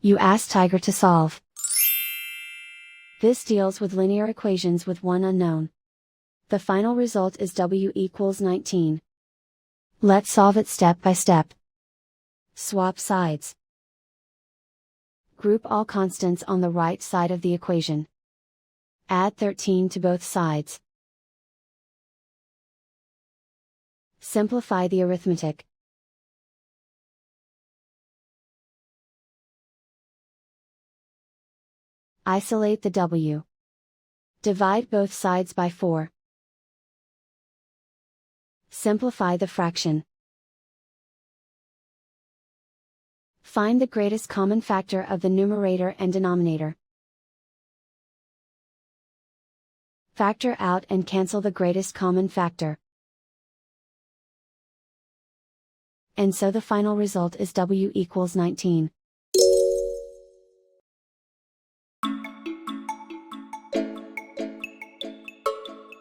You ask Tiger to solve. This deals with linear equations with one unknown. The final result is w equals 19. Let's solve it step by step. Swap sides. Group all constants on the right side of the equation. Add 13 to both sides. Simplify the arithmetic. Isolate the w. Divide both sides by 4. Simplify the fraction. Find the greatest common factor of the numerator and denominator. Factor out and cancel the greatest common factor. And so the final result is w equals 19.